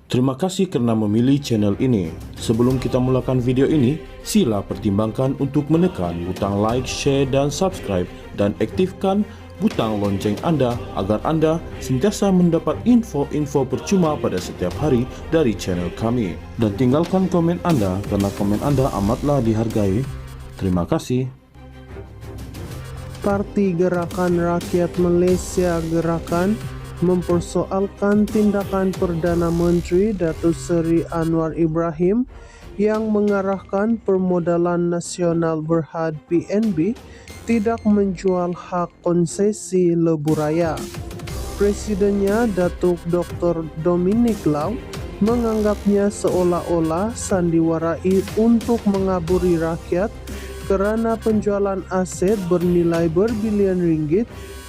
Terima kasih karena memilih channel ini. Sebelum kita mulakan video ini, sila pertimbangkan untuk menekan butang like, share, dan subscribe, dan aktifkan butang lonceng Anda agar Anda sentiasa mendapat info-info percuma pada setiap hari dari channel kami. Dan tinggalkan komen Anda karena komen Anda amatlah dihargai. Terima kasih. Parti Gerakan Rakyat Malaysia Gerakan mempersoalkan tindakan Perdana Menteri Datuk Seri Anwar Ibrahim yang mengarahkan Permodalan Nasional Berhad PNB tidak menjual hak konsesi lebuh raya. Presidennya Datuk Dr. Dominic Lau menganggapnya seolah-olah sandiwarai untuk mengaburi rakyat kerana penjualan aset bernilai berbilion ringgit,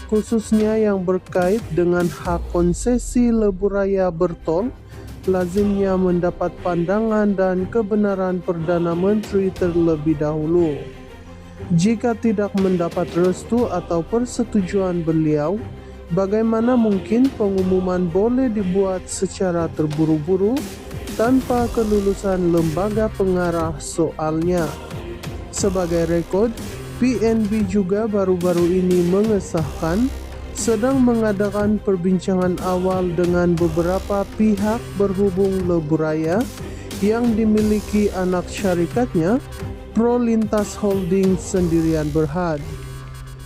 khususnya yang berkait dengan hak konsesi lebuh raya bertol, lazimnya mendapat pandangan dan kebenaran Perdana Menteri terlebih dahulu. Jika tidak mendapat restu atau persetujuan beliau, bagaimana mungkin pengumuman boleh dibuat secara terburu-buru tanpa kelulusan lembaga pengarah soalnya? Sebagai rekod, PNB juga baru-baru ini mengesahkan sedang mengadakan perbincangan awal dengan beberapa pihak berhubung lebuh raya yang dimiliki anak syarikatnya, Prolintas Holding Sendirian Berhad.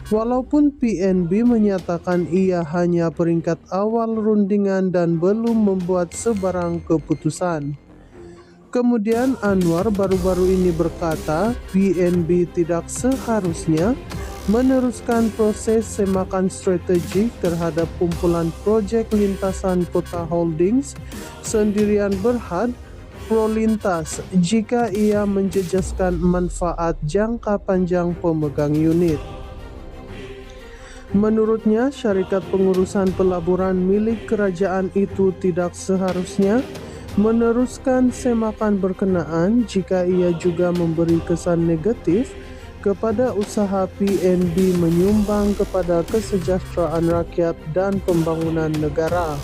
Walaupun PNB menyatakan ia hanya peringkat awal rundingan dan belum membuat sebarang keputusan. Kemudian Anwar baru-baru ini berkata PNB tidak seharusnya meneruskan proses semakan strategik terhadap kumpulan projek lintasan Kota Holdings Sendirian Berhad Prolintas jika ia menjejaskan manfaat jangka panjang pemegang unit. Menurutnya, syarikat pengurusan pelaburan milik kerajaan itu tidak seharusnya meneruskan semakan berkenaan jika ia juga memberi kesan negatif kepada usaha PNB menyumbang kepada kesejahteraan rakyat dan pembangunan negara.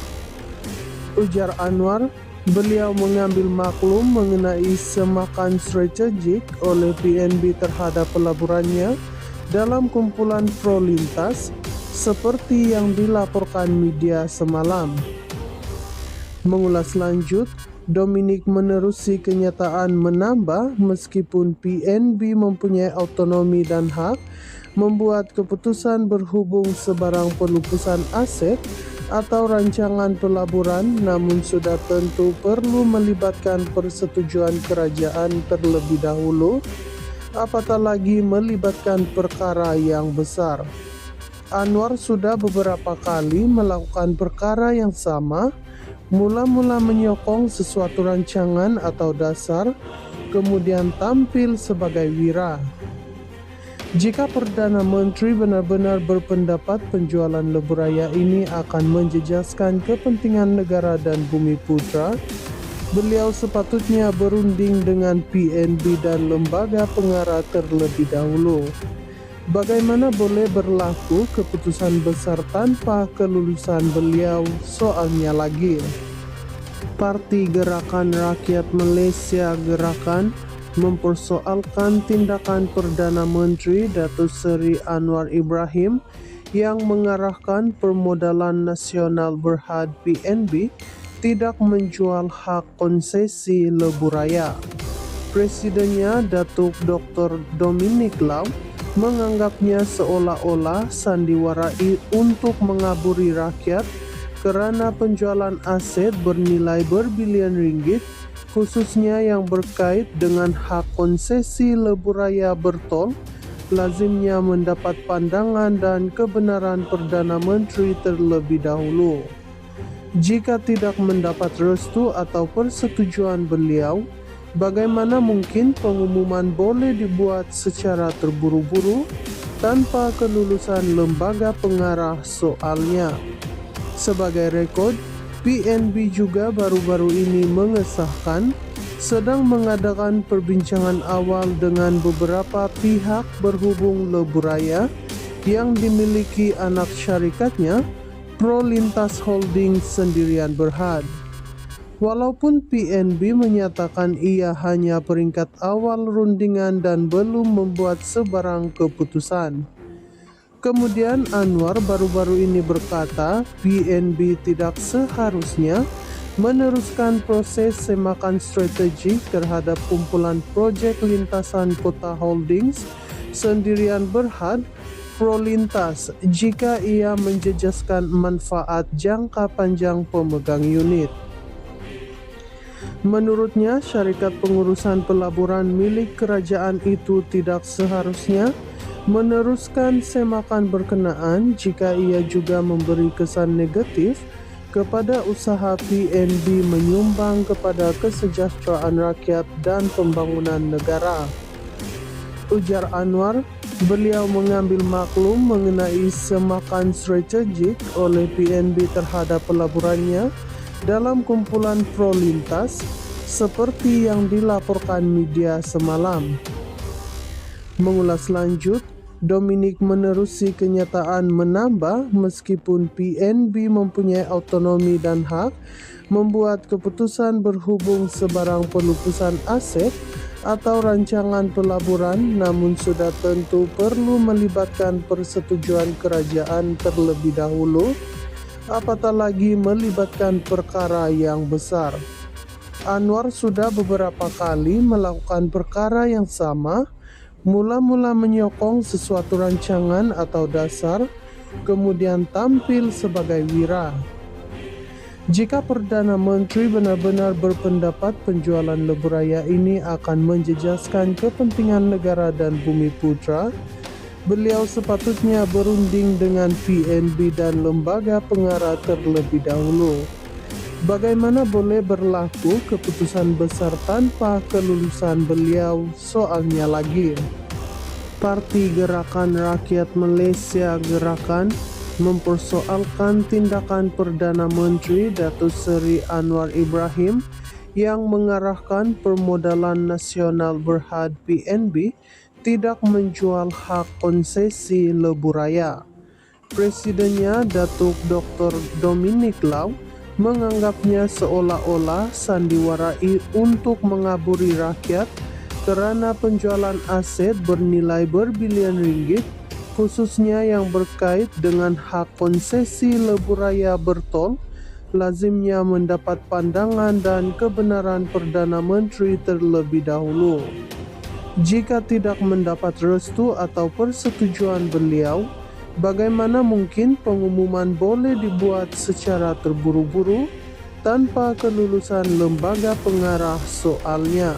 Ujar Anwar, beliau mengambil maklum mengenai semakan strategik oleh PNB terhadap pelaburannya dalam kumpulan Prolintas seperti yang dilaporkan media semalam. Mengulas lanjut, Dominic menerusi kenyataan menambah meskipun PNB mempunyai autonomi dan hak membuat keputusan berhubung sebarang pelupusan aset atau rancangan pelaburan, namun sudah tentu perlu melibatkan persetujuan kerajaan terlebih dahulu, apatah lagi melibatkan perkara yang besar. Anwar sudah beberapa kali melakukan perkara yang sama, mula-mula menyokong sesuatu rancangan atau dasar, kemudian tampil sebagai wira. Jika Perdana Menteri benar-benar berpendapat penjualan lebuh raya ini akan menjejaskan kepentingan negara dan bumi putra, beliau sepatutnya berunding dengan PNB dan lembaga pengarah terlebih dahulu. Bagaimana boleh berlaku keputusan besar tanpa kelulusan beliau soalnya lagi? Parti Gerakan Rakyat Malaysia Gerakan mempersoalkan tindakan Perdana Menteri Datuk Seri Anwar Ibrahim yang mengarahkan Permodalan Nasional Berhad PNB tidak menjual hak konsesi lebuh raya. Presidennya Datuk Dr. Dominic Lau menganggapnya seolah-olah sandiwarai untuk mengaburi rakyat kerana penjualan aset bernilai berbilion ringgit, khususnya yang berkait dengan hak konsesi lebuh raya bertol, lazimnya mendapat pandangan dan kebenaran Perdana Menteri terlebih dahulu. Jika tidak mendapat restu atau persetujuan beliau, bagaimana mungkin pengumuman boleh dibuat secara terburu-buru tanpa kelulusan lembaga pengarah soalnya? Sebagai rekod, PNB juga baru-baru ini mengesahkan sedang mengadakan perbincangan awal dengan beberapa pihak berhubung lebuh raya yang dimiliki anak syarikatnya, Prolintas Holding Sendirian Berhad. Walaupun PNB menyatakan ia hanya peringkat awal rundingan dan belum membuat sebarang keputusan. Kemudian Anwar baru-baru ini berkata PNB tidak seharusnya meneruskan proses semakan strategik terhadap kumpulan proyek lintasan kota holdings Sendirian Berhad Prolintas jika ia menjejaskan manfaat jangka panjang pemegang unit. Menurutnya, syarikat pengurusan pelaburan milik kerajaan itu tidak seharusnya meneruskan semakan berkenaan jika ia juga memberi kesan negatif kepada usaha PNB menyumbang kepada kesejahteraan rakyat dan pembangunan negara. Ujar Anwar, beliau mengambil maklum mengenai semakan strategik oleh PNB terhadap pelaburannya dalam kumpulan Prolintas seperti yang dilaporkan media semalam. Mengulas lanjut, Dominic menerusi kenyataan menambah meskipun PNB mempunyai autonomi dan hak membuat keputusan berhubung sebarang pelupusan aset atau rancangan pelaburan, namun sudah tentu perlu melibatkan persetujuan kerajaan terlebih dahulu, apatah lagi melibatkan perkara yang besar. Anwar sudah beberapa kali melakukan perkara yang sama, mula-mula menyokong sesuatu rancangan atau dasar, kemudian tampil sebagai wira. Jika Perdana Menteri benar-benar berpendapat penjualan lebuh raya ini akan menjejaskan kepentingan negara dan bumi putra, beliau sepatutnya berunding dengan PNB dan lembaga pengarah terlebih dahulu. Bagaimana boleh berlaku keputusan besar tanpa kelulusan beliau soalnya lagi? Parti Gerakan Rakyat Malaysia Gerakan mempersoalkan tindakan Perdana Menteri Datuk Seri Anwar Ibrahim yang mengarahkan Permodalan Nasional Berhad PNB tidak menjual hak konsesi lebuh raya. Presidennya Datuk Dr. Dominic Lau menganggapnya seolah-olah sandiwarai untuk mengaburi rakyat kerana penjualan aset bernilai berbilion ringgit, khususnya yang berkait dengan hak konsesi lebuh raya bertol, lazimnya mendapat pandangan dan kebenaran Perdana Menteri terlebih dahulu. Jika tidak mendapat restu atau persetujuan beliau, bagaimana mungkin pengumuman boleh dibuat secara terburu-buru tanpa kelulusan lembaga pengarah soalnya?